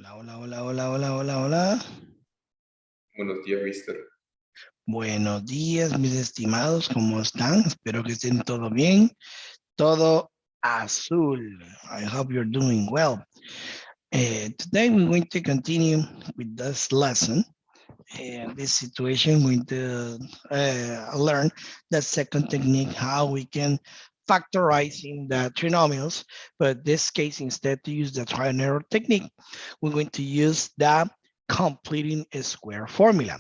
Hola, hola, hola, hola, hola, hola, hola. Buenos días, mister. Buenos días, mis estimados, ¿cómo están? Espero que estén todo bien, todo azul. I hope you're doing well. Today we're going to continue with this lesson. And this situation, we're going to learn the second technique, how we can factorizing the trinomials. But this case, instead to use the trial and error technique, we're going to use the completing a square formula.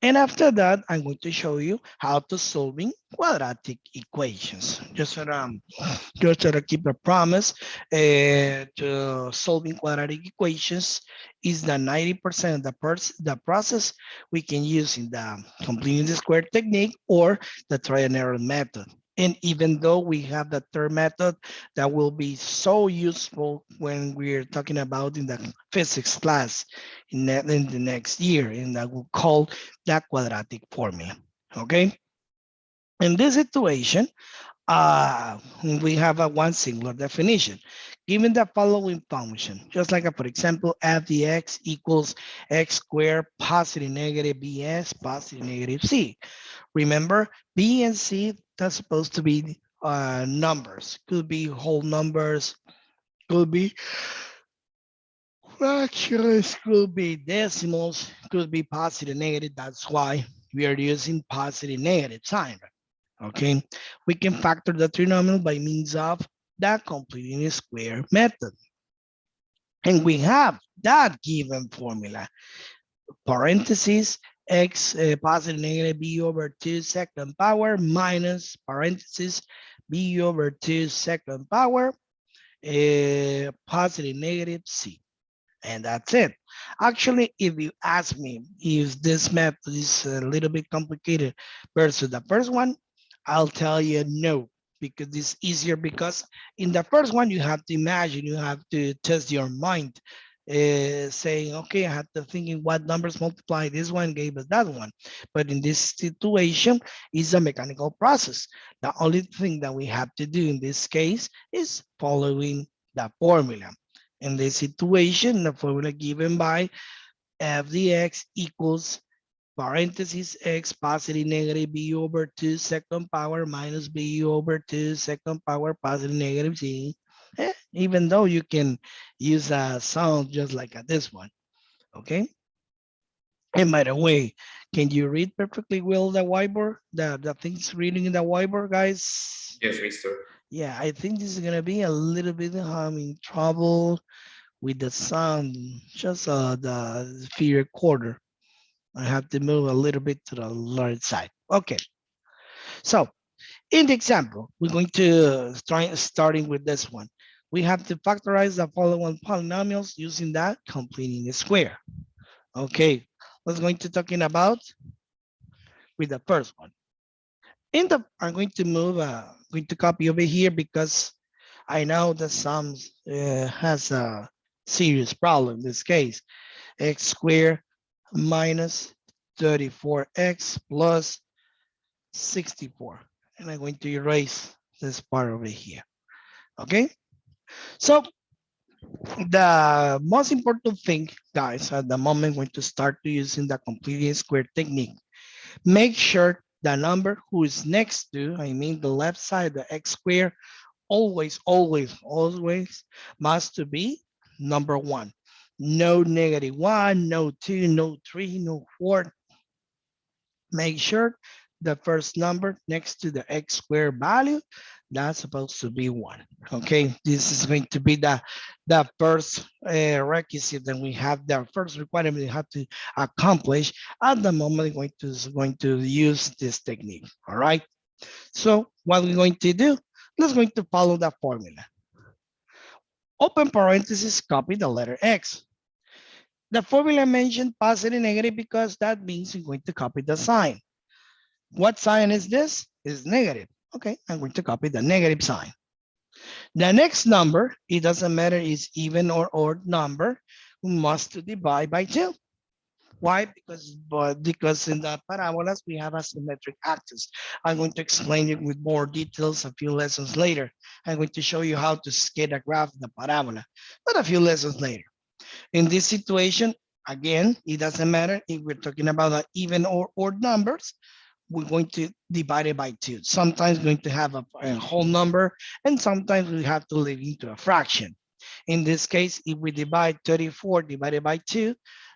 And after that, I'm going to show you how to solving quadratic equations. Just to keep a promise, to solving quadratic equations is the 90% of the process we can use in the completing the square technique or the trial and error method. And even though we have the third method that will be so useful when we're talking about in the physics class in the next year, and that will call the quadratic formula. Okay. In this situation, we have a one singular definition. Given the following function, just like, for example, f dx equals x squared positive negative bs positive negative c. Remember, b and c, that's supposed to be numbers. Could be whole numbers, could be fractions, could be decimals, could be positive negative. That's why we are using positive negative sign. Okay, we can factor the trinomial by means of the completing square method. And we have that given formula, parentheses, x positive negative b over 2 second power minus parentheses b over 2 second power positive negative c. And that's it. Actually, if you ask me if this method is a little bit complicated versus the first one, I'll tell you no, because it's easier because in the first one, you have to imagine, you have to test your mind, saying, okay, I have to thinking what numbers multiply this one gave us that one. But in this situation, it's a mechanical process. The only thing that we have to do in this case is following the formula. In this situation, the formula given by f dx equals parentheses x positive negative b over 2 second power minus b over 2 second power positive negative c. Even though you can use a sound just like this one, okay? And by the way, can you read perfectly well the whiteboard? The things reading in the whiteboard, guys? Yes, mister. Yeah, I think this is gonna be a little bit having trouble with the sound, just the inferior quarter. I have to move a little bit to the right side. Okay, so in the example, we're going to starting with this one. We have to factorize the following polynomials using that completing the square. Okay, let's going to talking about with the first one. I'm going to move, going to copy over here because I know that some has a serious problem in this case. X squared minus 34x plus 64. And I'm going to erase this part over here. Okay. So the most important thing, guys, at the moment when to start to using the completing square technique, make sure the number who is next to, I mean the left side, the x squared, always, always, always must to be number one. No negative one, no two, no three, no four. Make sure the first number next to the x squared value, that's supposed to be one. Okay, this is going to be the first requisite that we have, the first requirement we have to accomplish at the moment going to use this technique. All right, so what we're going to do, let's going to follow that formula. Open parenthesis, copy the letter x. The formula mentioned positive negative because that means you're going to copy the sign. What sign is this? Is negative. Okay, I'm going to copy the negative sign. The next number, it doesn't matter, is even or odd number, we must divide by 2. Why? Because in the parabolas, we have a symmetric axis. I'm going to explain it with more details a few lessons later. I'm going to show you how to skate a graph of the parabola, but a few lessons later. In this situation, again, it doesn't matter if we're talking about even or odd numbers, we're going to divide it by 2. Sometimes we're going to have a whole number, and sometimes we have to live into a fraction. In this case, if we divide 34 divided by 2,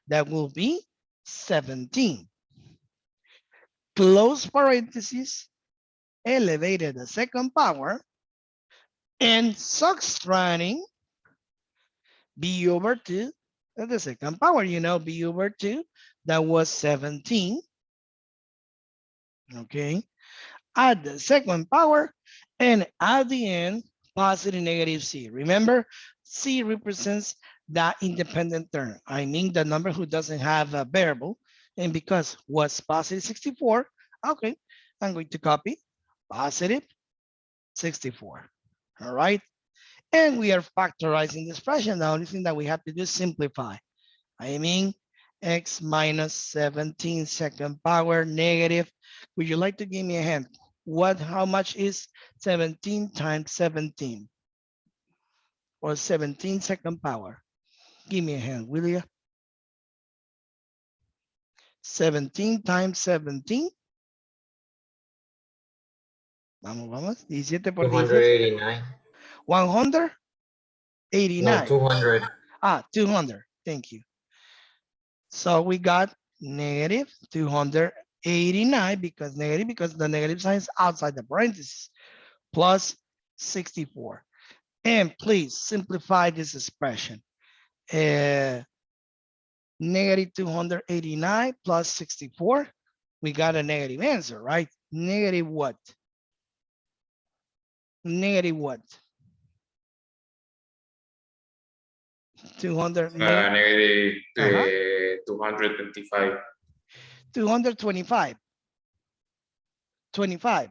that will be 17. Close parentheses, elevated the second power, and subtracting b over 2 at the second power. You know, b over 2, that was 17. Okay. Add the second power, and at the end, positive negative c. Remember, c represents that independent term. I mean the number who doesn't have a variable. And because was positive 64, okay, I'm going to copy positive 64. All right. And we are factorizing this expression. The only thing that we have to do is simplify. I mean, x minus 17 second power negative. Would you like to give me a hint? How much is 17 times 17? Or 17 second power? Give me a hand, will you? 17 times 17. Vamos. 17 por 17. 289. 189. No, 200. 200. Thank you. So we got negative 289 because the negative sign is outside the parentheses, plus 64. And please simplify this expression. Negative 289 plus 64. We got a negative answer, right? Negative what? Negative what? 200. Negative Uh-huh. 225. 225. 25.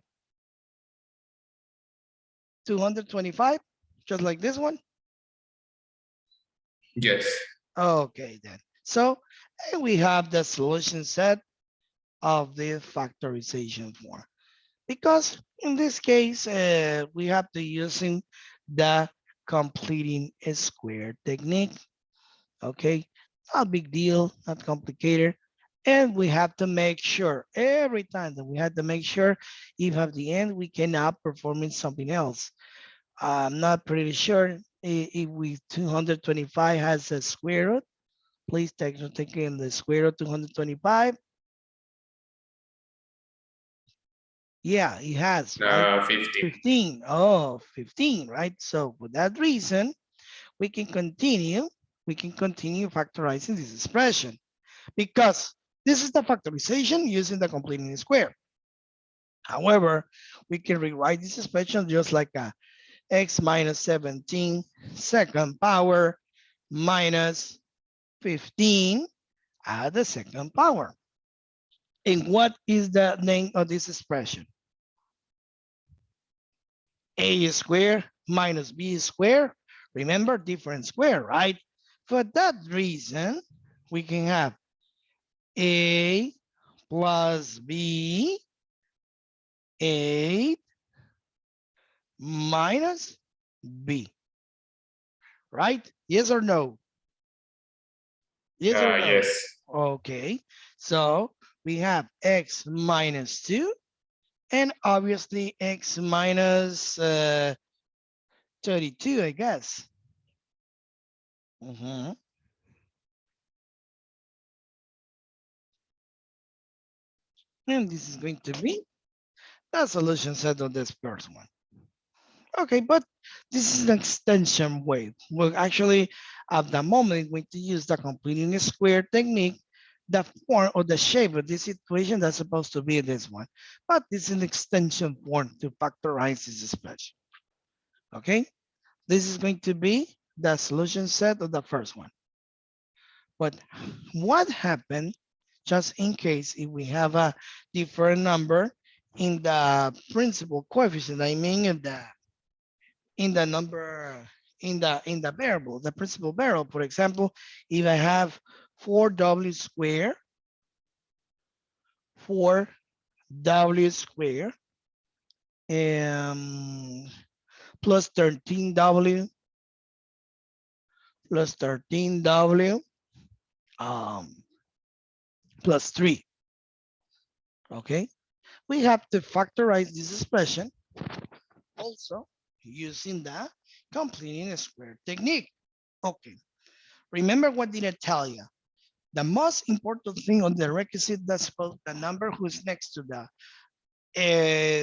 225, just like this one. Yes. Okay, then. So we have the solution set of the factorization form. Because in this case, we have to using the completing a square technique. Okay, not a big deal, not complicated. And we have to make sure every time that we have to make sure if at the end we cannot performing something else. I'm not pretty sure if we 225 has a square root. Please take in the square root 225. Yeah, it has, right? 15. 15. Oh, 15, right? So for that reason, we can continue factorizing this expression because this is the factorization using the completing square. However, we can rewrite this expression just like a x minus 17 second power minus 15 at the second power. And what is the name of this expression? A squared minus b squared. Remember, different square, right? For that reason, we can have a plus b, 8 minus b, right? Yes or no? Yes or no? Yes. Okay, so we have x minus 2 and obviously x minus 32, I guess. And this is going to be the solution set of this first one. Okay, but this is an extension way. Well, actually, at the moment, we're going to use the completing square technique. The form or the shape of this equation that's supposed to be this one, but this is an extension form to factorize this expression. Okay, this is going to be the solution set of the first one. But what happened just in case if we have a different number in the principal coefficient, I mean in the number in the variable, the principal variable. For example, if I have 4w squared, 4w squared, plus 13w plus 13w um, plus 3. Okay, we have to factorize this expression also using the completing square technique. Okay, remember what did I tell you? The most important thing on the requisite, that's supposed the number who's next to the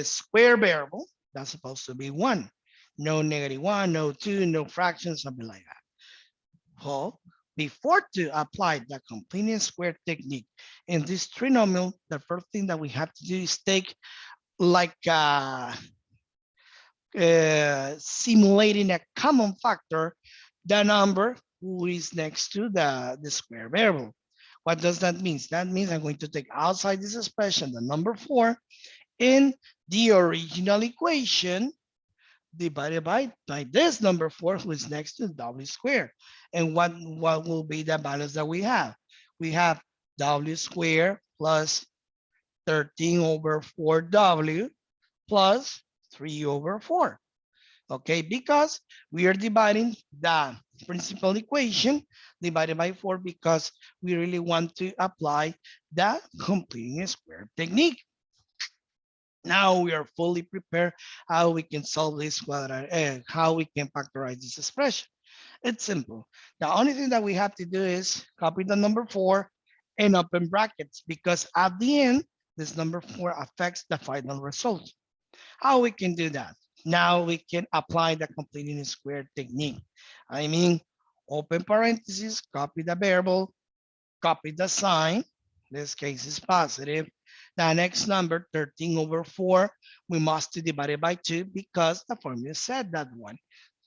square variable, that's supposed to be 1. No -1, no 2, no fraction, something like that. So before to apply the completing square technique in this trinomial, the first thing that we have to do is take like simulating a common factor, the number who is next to the square variable. What does that mean? That means I'm going to take outside this expression the number 4 in the original equation divided by this number 4 who is next to w squared. And what will be the values that we have? We have w squared plus 13 over 4w plus 3 over 4. Okay, because we are dividing the principal equation divided by 4 because we really want to apply the completing square technique. Now we are fully prepared how we can solve this quadratic, how we can factorize this expression. It's simple. The only thing that we have to do is copy the number 4 and open brackets because at the end, this number 4 affects the final result. How we can do that? Now we can apply the completing square technique. I mean, open parentheses, copy the variable, copy the sign. This case is positive. The next number, 13 over 4, we must divide it by 2 because the formula said that one.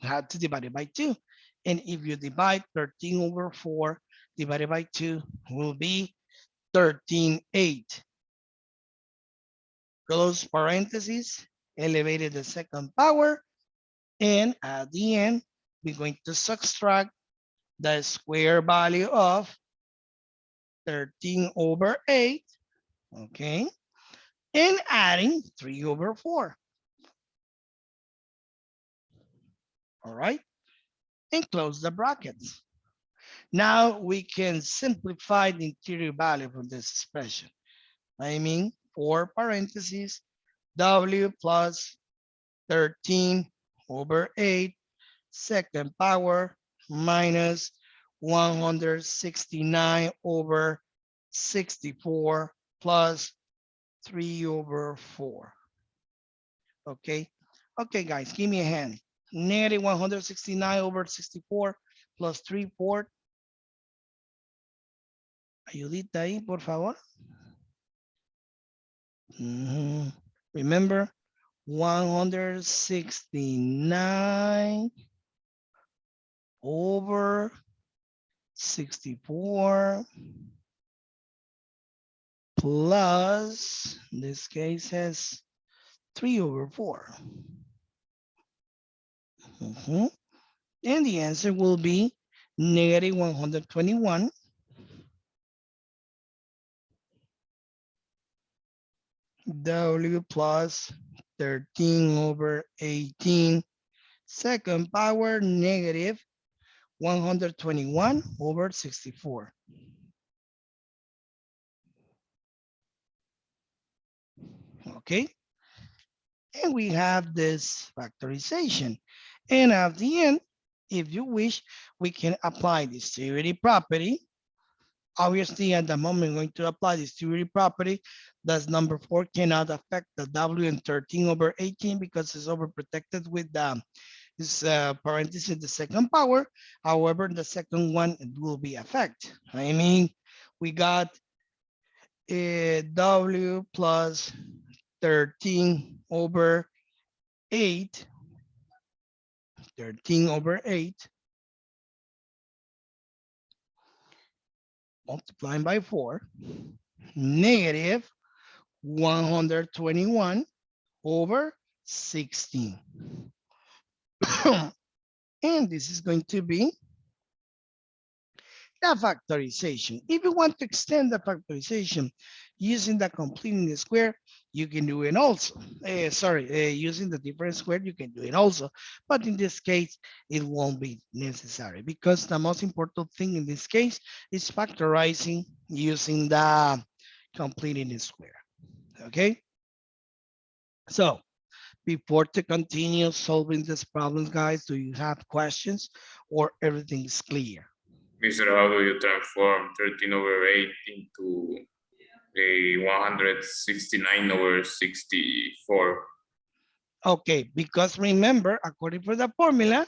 We had to divide it by 2. And if you divide 13 over 4 divided by 2 will be 13/8. Close parentheses, elevated the second power, and at the end, we're going to subtract the square value of 13 over 8, okay, and adding 3 over 4, all right, and close the brackets. Now we can simplify the interior value from this expression. I mean, 4 parentheses, w plus 13 over 8 second power minus 169 over 64 plus 3 over 4. Okay. Okay, guys, give me a hand. Negative 169 over 64 plus 3 4. Ayudita ahí, por favor. Remember, 169 over 64 plus, in this case, has 3 over 4. And the answer will be negative 121 w plus 13 over 18 second power negative 121 over 64. Okay, and we have this factorization. And at the end, if you wish, we can apply the distributive property. Obviously, at the moment, we're going to apply the distributive property. That's number 4 cannot affect the W in 13 over 18 because it's overprotected with this parenthesis, the second power. However, the second one it will be affect. I mean, we got a W plus 13 over 8, 13 over 8, multiplying by 4, negative 121 over 16. And this is going to be the factorization. If you want to extend the factorization using the completing the square, you can do it also. Using the different square, you can do it also. But in this case, it won't be necessary because the most important thing in this case is factorizing using the completing square. Okay. So before to continue solving these problems, guys, do you have questions or everything is clear? Mister, how do you transform 13 over 8 into a 169 over 64? Okay, because remember, according to the formula,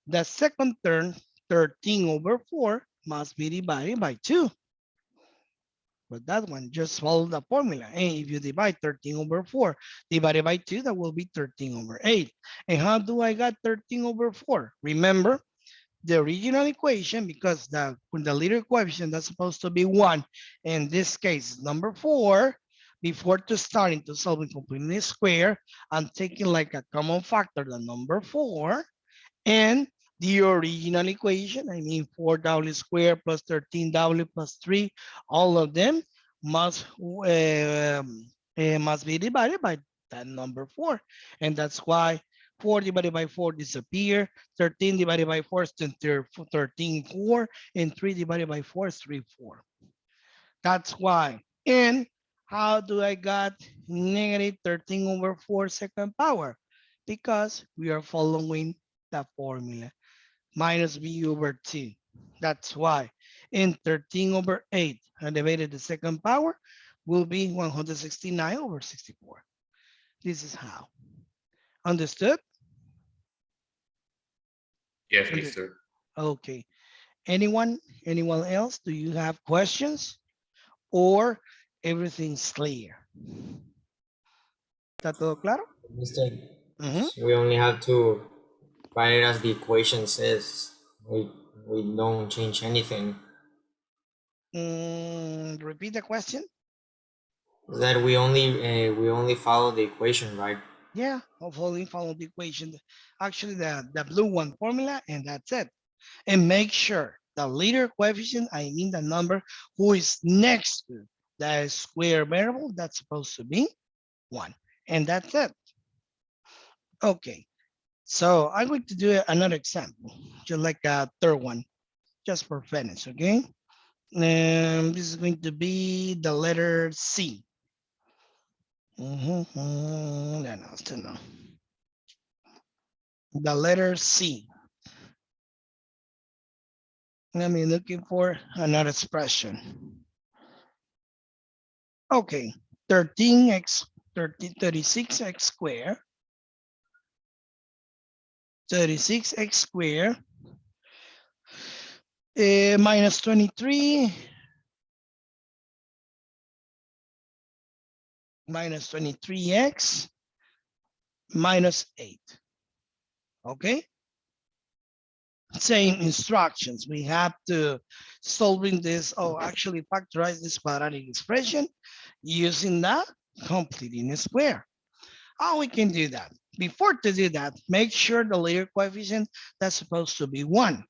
the second term, 13 over 4, must be divided by 2. For that one, just follow the formula. And if you divide 13 over 4 divided by 2, that will be 13 over 8. And how do I got 13 over 4? Remember, the original equation, because the leader coefficient that's supposed to be 1, in this case, number 4, before to starting to solving completely square, I'm taking like a common factor, the number 4, and the original equation, I mean 4w squared plus 13w plus 3, all of them must be divided by that number 4. And that's why 4 divided by 4 disappear, 13 divided by 4 is 13, 4, and 3 divided by 4 is 3, 4. That's why. And how do I got negative 13 over 4 second power? Because we are following the formula minus b over 2. That's why. And 13 over 8 elevated the second power will be 169 over 64. This is how. Understood? Yes, Under Mister. okay. Anyone? Anyone else? Do you have questions? Or everything's clear? ¿Está todo claro? Mister, Mhm. we only have to write it as the equation says. We don't change anything. Repeat the question. That we only follow the equation, right? Yeah, hopefully follow the equation. Actually, the blue one formula, and that's it. And make sure the leader coefficient, I mean the number who is next to the square variable, that's supposed to be 1. And that's it. Okay, so I'm going to do another example, just like a third one, just for finish, okay? And this is going to be the letter C. No, still no. The letter C. Let me looking for another expression. Okay, 13x, 36x squared, 36x squared, minus 23, minus 23x, minus 8. Okay, same instructions. We have to solving this, actually factorize this quadratic expression using the completing square. How we can do that? Before to do that, make sure the layer coefficient that's supposed to be 1.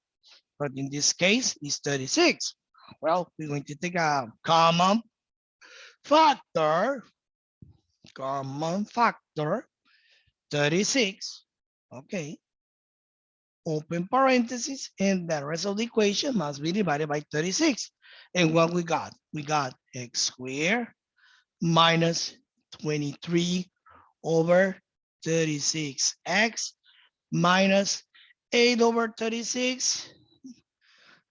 But in this case, it's 36. Well, we're going to take a factor, common factor, 36. Okay, open parentheses, and the rest of the equation must be divided by 36. And what we got? We got x squared minus 23 over 36x minus 8 over 36.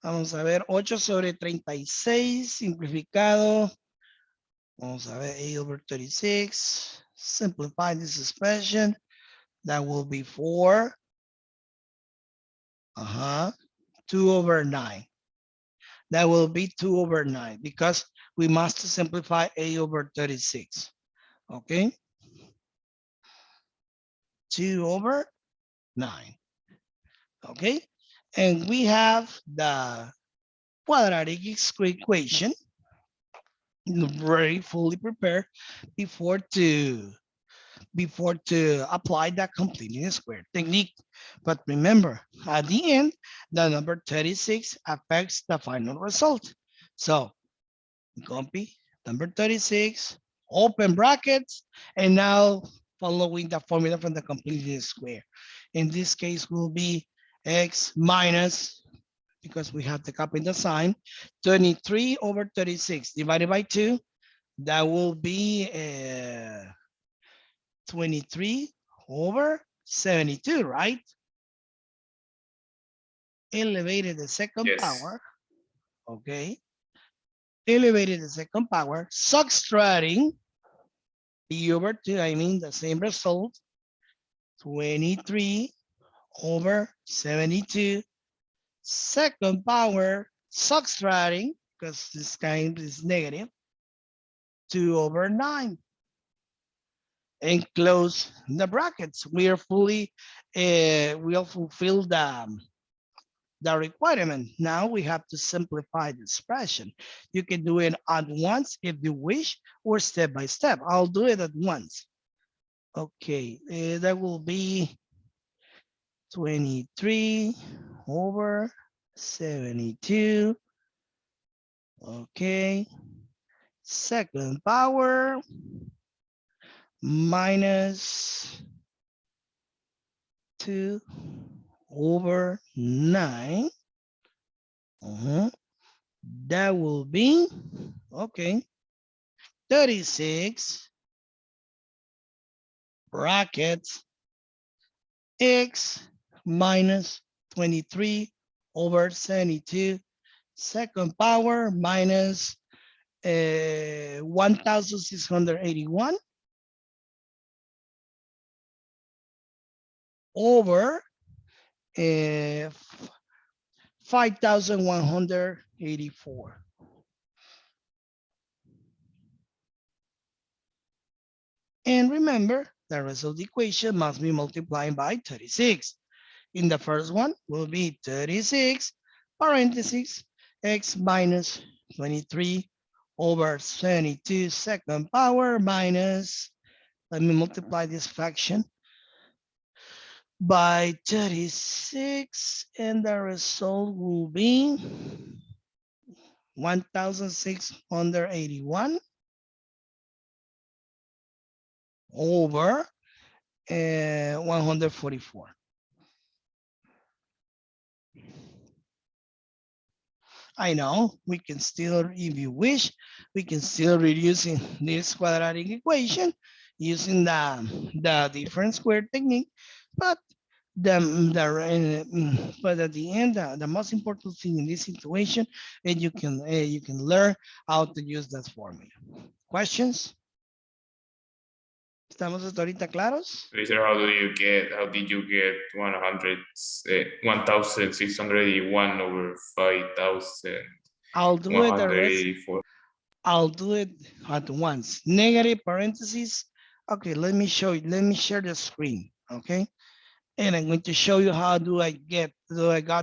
Vamos a ver, 8 sobre 36 simplificado. Vamos a ver, 8 over 36. Simplify this expression. That will be 4. 2 over 9. That will be 2 over 9 because we must simplify a over 36. Okay? 2 over 9. Okay? And we have the quadratic equation very fully prepared before to apply that completing square technique. But remember, at the end, the number 36 affects the final result. So copy number 36 open brackets, and now following the formula from the completed square. In this case will be x minus, because we have to copy the sign, 23 over 36 divided by 2. That will be 23 over 72, right? Elevated the second Yes. power, okay? Elevated the second power, subtracting p over 2, I mean the same result, 23 over 72, second power, subtracting, because this kind is negative, 2 over 9. And close the brackets. We are fully, we'll fulfill the requirement. Now we have to simplify the expression. You can do it at once if you wish, or step by step. I'll do it at once. Okay, that will be 23 over 72. Okay, second power minus 2 over 9. That will be, okay, 36 brackets x minus 23 over 72, second power minus 1,681 over 5,184. And remember, the rest of the equation must be multiplied by 36. In the first one will be 36 parentheses x minus 23 over 72 second power minus, let me multiply this fraction by 36, and the result will be 1,681 over 144. I know we can still, if you wish, we can still reducing this quadratic equation using the different square technique, but but at the end, the most important thing in this situation is you can learn how to use that formula. Questions? ¿Estamos hasta ahorita claros? Lisa, how did you get 1,681 over 5,184? I'll do it the rest. I'll do it at once. Negative parentheses. Okay, let me show you. Let me share the screen. Okay. And I'm going to show you how do I got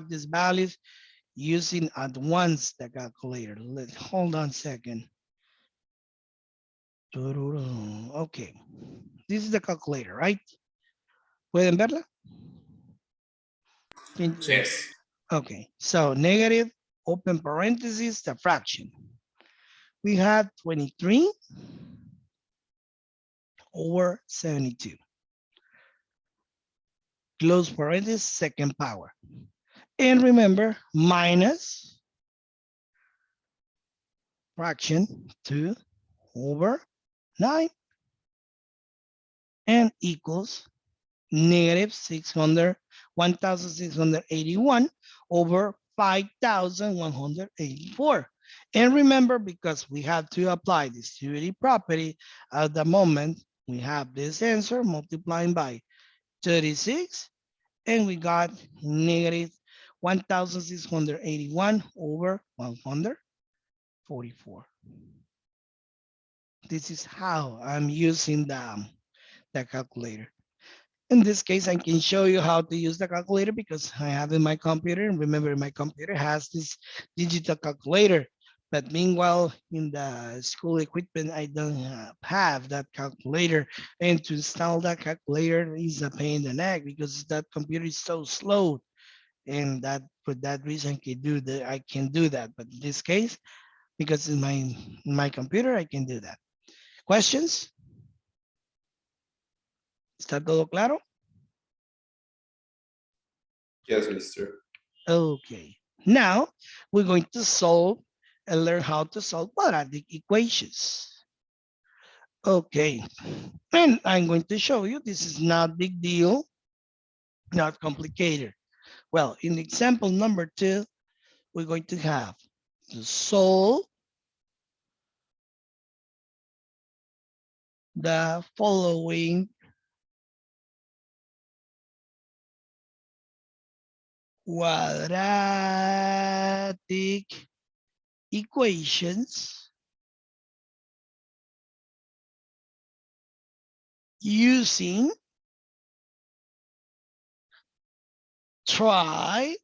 these values using at once the calculator. Hold on a second. Okay. This is the calculator, right? ¿Pueden verla? Yes. Okay. So negative, open parentheses, the fraction. We had 23 over 72. Close parenthesis, second power. And remember, minus fraction 2 over 9 and equals negative 1,681 over 5,184. And remember, because we have to apply the distributive property at the moment, we have this answer multiplying by 36, and we got negative 1,681 over 144. This is how I'm using the calculator. In this case, I can show you how to use the calculator because I have in my computer. And remember, my computer has this digital calculator. But meanwhile, in the school equipment, I don't have that calculator. And to install that calculator is a pain in the neck because that computer is so slow. And that for that reason, I can do that. But in this case, because in my computer, I can do that. Questions? ¿Está todo claro? Yes, mister. Okay. Now we're going to solve and learn how to solve quadratic equations. Okay. And I'm going to show you this is not big deal, not complicated. Well, in example number 2, we're going to have to solve the following quadratic equations using try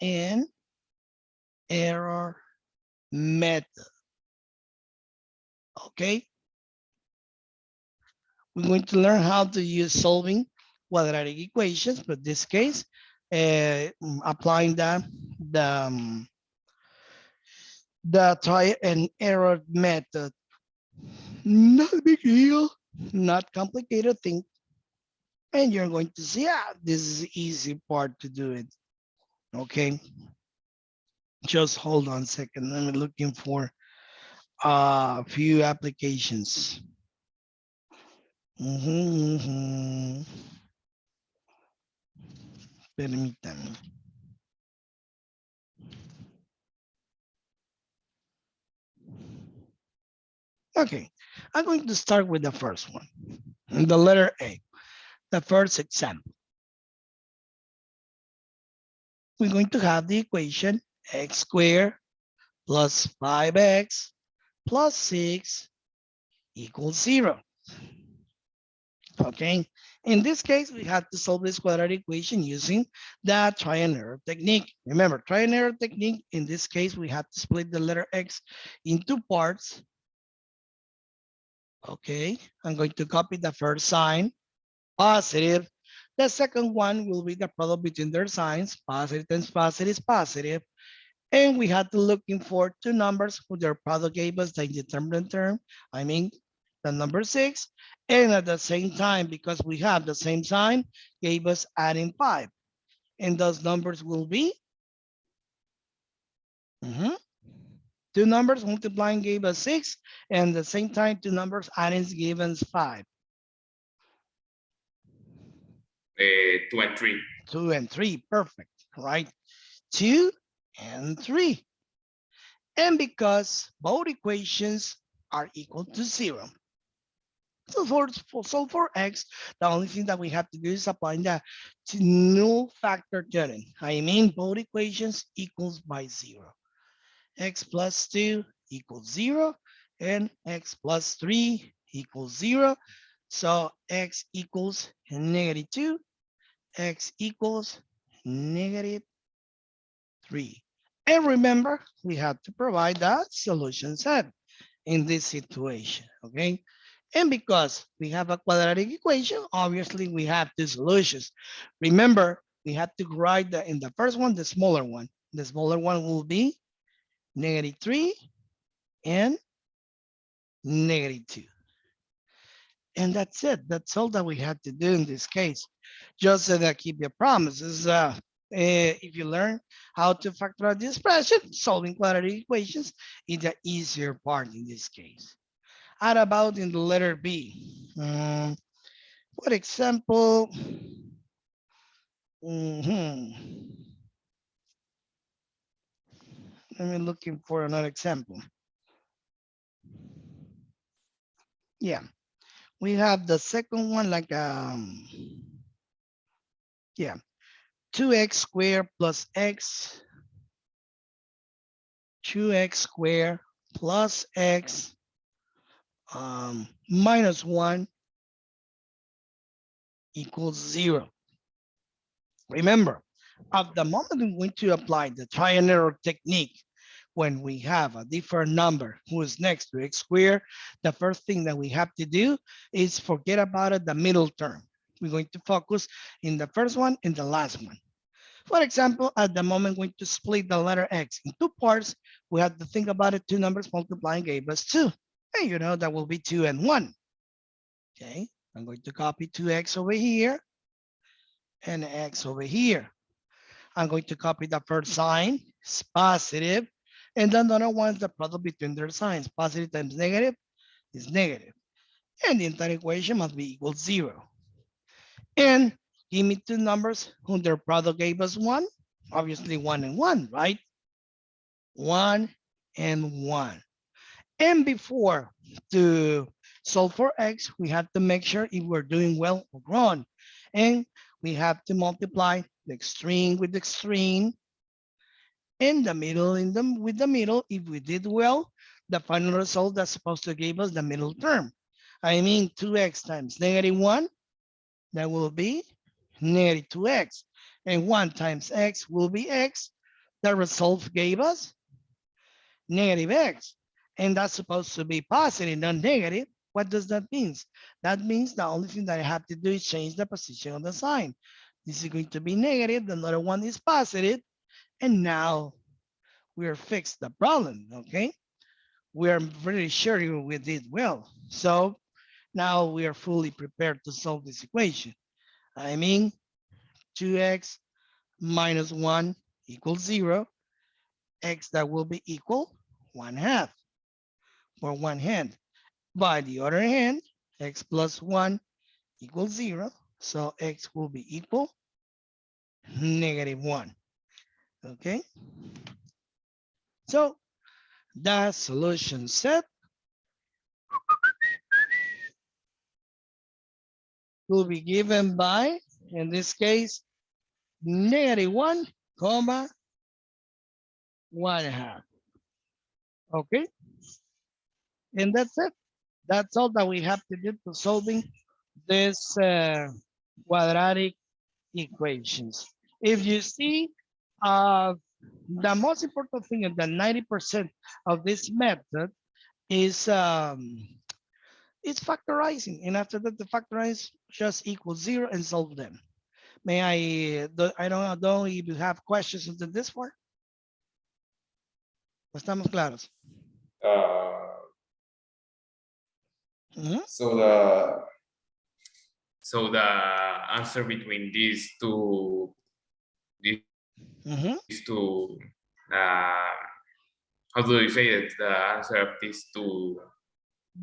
and error method. Okay, we're going to learn how to use solving quadratic equations, but this case, applying the try and error method. Not a big deal, not complicated thing. And you're going to see, this is the easy part to do it. Okay, just hold on a second. I'm looking for a few applications. Permítame. Okay, I'm going to start with the first one, the letter A, the first example. We're going to have the equation x squared plus 5x plus 6 equals 0. Okay, in this case, we have to solve this quadratic equation using the try and error technique. Remember, try and error technique, in this case, we have to split the letter x into parts. Okay, I'm going to copy the first sign, positive. The second one will be the product between their signs, positive times positive is positive. And we had to looking for two numbers who their product gave us the indeterminate term. I mean, the number 6. And at the same time, because we have the same sign, gave us adding 5. And those numbers will be two numbers multiplying gave us 6. And at the same time, two numbers adding gave us 5. 2 and 3. 2 and 3, perfect, right? 2 and 3. And because both equations are equal to 0. So for x, the only thing that we have to do is apply the null factor theorem. I mean, both equations equals by 0. X plus 2 equals 0, and x plus 3 equals 0. So x equals negative 2, x equals negative 3. And remember, we have to provide the solution set in this situation, okay? And because we have a quadratic equation, obviously we have two solutions. Remember, we have to write in the first one, the smaller one. The smaller one will be negative 3 and negative 2. And that's it. That's all that we had to do in this case. Just so that keep your promises. If you learn how to factor out the expression, solving quadratic equations is the easier part in this case. How about in the letter B? For example, let me looking for another example. Yeah, we have the second one like yeah, 2x squared plus x, 2x squared plus x minus 1 equals 0. Remember, at the moment we want to apply the try and error technique, when we have a different number who is next to x squared, the first thing that we have to do is forget about it, the middle term. We're going to focus in the first one and the last one. For example, at the moment we're going to split the letter x in two parts, we have to think about it, two numbers multiplying gave us 2. And you know that will be 2 and 1. Okay, I'm going to copy 2x over here and x over here. I'm going to copy the first sign, it's positive, and then the other one is the product between their signs. Positive times negative is negative. And the entire equation must be equal 0. And give me two numbers whom their product gave us 1. Obviously 1 and 1, right? 1 and 1. And before to solve for x, we have to make sure if we're doing well or wrong. And we have to multiply the extreme with the extreme and the middle with the middle. If we did well, the final result that's supposed to give us the middle term. I mean 2x times negative 1, that will be negative 2x. And 1 times x will be x. The result gave us negative x. And that's supposed to be positive, not negative. What does that mean? That means the only thing that I have to do is change the position of the sign. This is going to be negative, the other one is positive, and now we're fixed the problem, okay? We're pretty sure we did well. So now we are fully prepared to solve this equation. I mean, 2x minus 1 equals 0. X that will be equal 1/2 for one hand. By the other hand, x plus 1 equals 0. So x will be equal negative 1. Okay. So the solution set will be given by, in this case, negative 1, comma, 1/2. Okay. And that's it. That's all that we have to do to solving this quadratic equations. If you see, the most important thing is that 90% of this method is it's factorizing, and after that, the factorize just equals 0 and solve them. May I don't know if you have questions into this part. ¿Estamos claros? Uh, Mhm, so the answer between mhm. these two how do you say it? The answer of these two.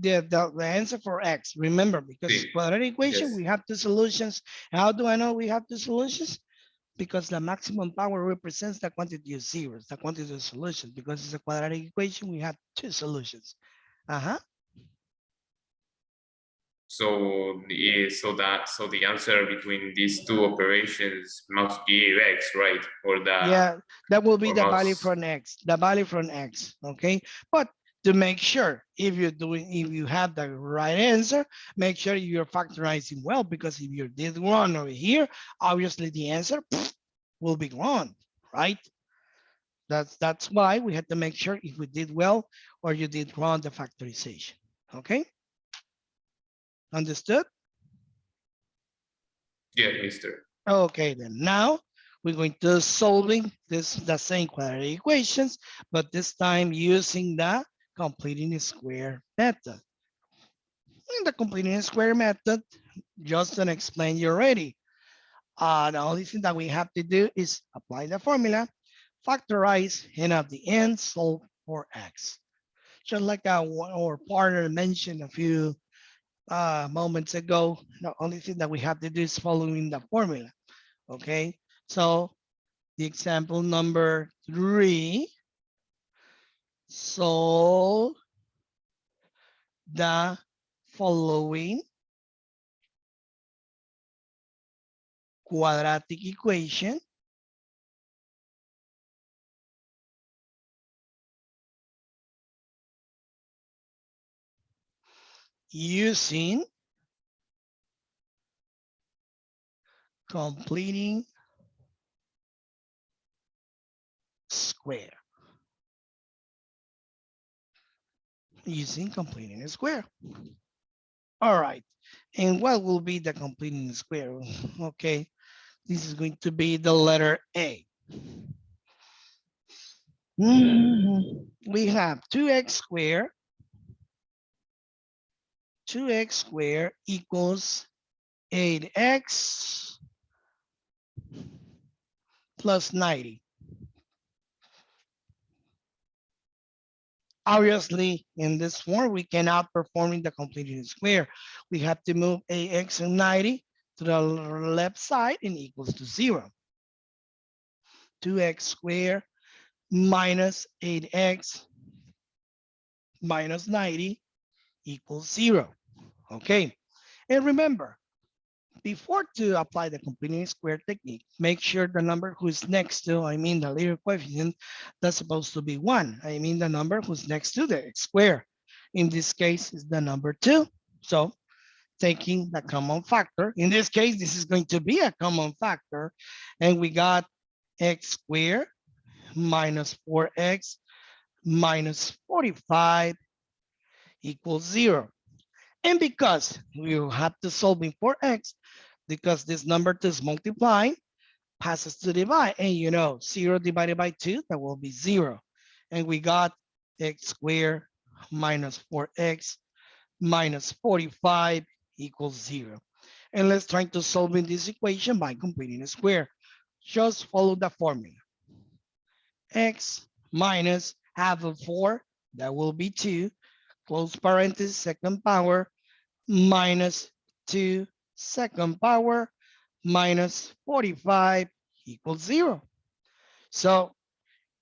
The answer for x, remember, because it's Sí, quadratic equation, yes. we have two solutions. How do I know we have two solutions? Because the maximum power represents the quantity of zeros, the quantity of solutions. Because it's a quadratic equation, we have two solutions. Uh-huh. So the answer between these two operations must be x, right? Yeah, that will be Or the value must. from x, the value from x, okay? But to make sure, if you have the right answer, make sure you're factorizing well, because if you did wrong over here, obviously the answer will be wrong, right? That's why we had to make sure if we did well or you did wrong the factorization, okay? Understood? Yeah, mister. Okay, then now we're going to solving the same quadratic equations, but this time using the completing square method. In the completing square method, just to explain you already, the only thing that we have to do is apply the formula, factorize, and at the end solve for x. Just like our partner mentioned a few moments ago, the only thing that we have to do is following the formula. Okay, so the example number 3, solve the following quadratic equation using completing square. Using completing square. All right. And what will be the completing square? Okay. This is going to be the letter A. We have 2x squared 2x squared equals 8x plus 90. Obviously, in this form, we cannot perform in the completed square. We have to move ax and 90 to the left side and equals to 0. 2x squared minus 8x minus 90 equals 0. Okay, and remember, before to apply the completing square technique, make sure the number who's next to, I mean the leader coefficient, that's supposed to be 1. I mean the number who's next to the x square. In this case, is the number 2. So taking the common factor, in this case, this is going to be a common factor, and we got x squared minus 4x minus 45 equals 0. And because we will have to solve in for x, because this number is multiplying, passes to divide. And you know, 0 divided by 2, that will be 0. And we got x squared minus 4x minus 45 equals 0. And let's try to solve in this equation by completing a square. Just follow the formula. X minus half of 4, that will be 2, close parenthesis, second power, minus 2 second power minus 45 equals 0. So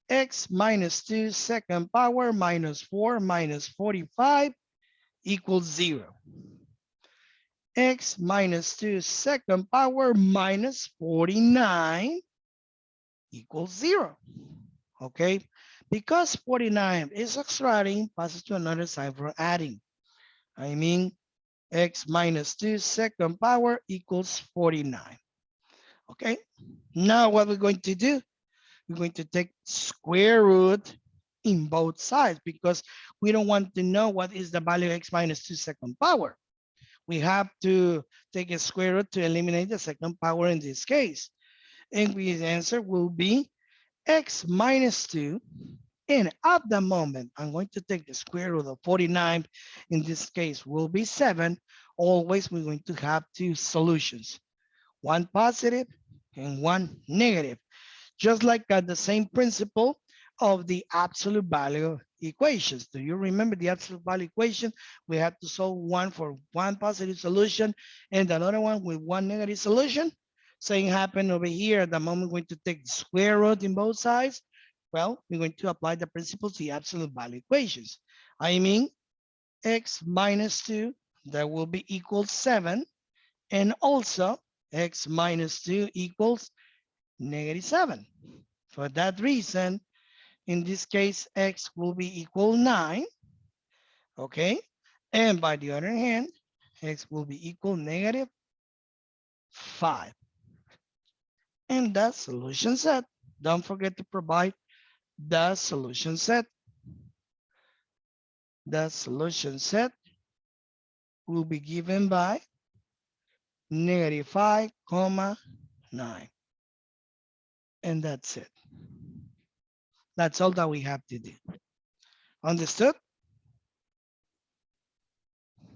x minus 2 second power minus 4 minus 45 equals 0. X minus 2 second power minus 49 equals 0. Okay, because 49 is subtracting, passes to another side for adding. I mean, x minus 2 second power equals 49. Okay, now what we're going to do, we're going to take square root in both sides because we don't want to know what is the value of x minus 2 second power. We have to take a square root to eliminate the second power in this case. And the answer will be x minus 2. And at the moment, I'm going to take the square root of 49. In this case, will be 7. Always, we're going to have two solutions, one positive and one negative. Just like the same principle of the absolute value equations. Do you remember the absolute value equation? We have to solve one for one positive solution and another one with one negative solution. Same happened over here. At the moment, we're going to take the square root in both sides. Well, we're going to apply the principle to the absolute value equations. I mean, x minus 2, that will be equal 7. And also, x minus 2 equals negative 7. For that reason, in this case, x will be equal 9. Okay. And by the other hand, x will be equal negative 5. And that solution set. Don't forget to provide the solution set. The solution set will be given by negative 5, 9. And that's it. That's all that we have to do. Understood?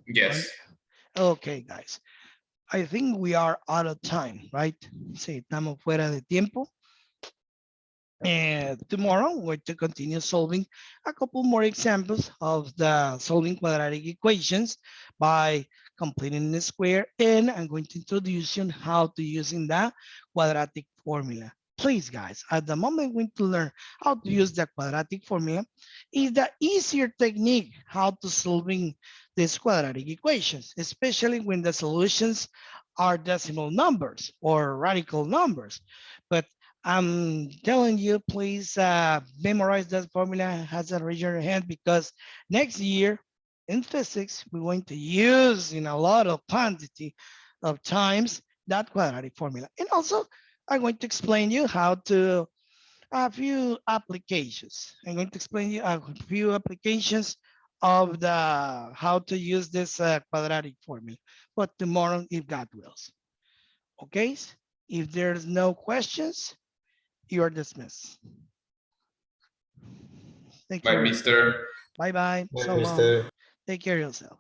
Yes. Okay, guys. I think we are out of time, right? Sí, estamos fuera de tiempo. And tomorrow we're going to continue solving a couple more examples of the solving quadratic equations by completing the square, and I'm going to introduce you on how to using the quadratic formula. Please, guys, at the moment we're going to learn how to use the quadratic formula is the easier technique how to solving these quadratic equations, especially when the solutions are decimal numbers or radical numbers. But I'm telling you, please memorize that formula, has a raise your hand, because next year in physics, we're going to use in a lot of quantity of times that quadratic formula. And also, I'm going to explain you how to a few applications. I'm going to explain you a few applications of the how to use this quadratic formula. But tomorrow, if God wills. Okay, if there's no questions, you are dismissed. Take Bye, care. Mister. Bye bye. Bye, So long. Mr. Take care of yourself.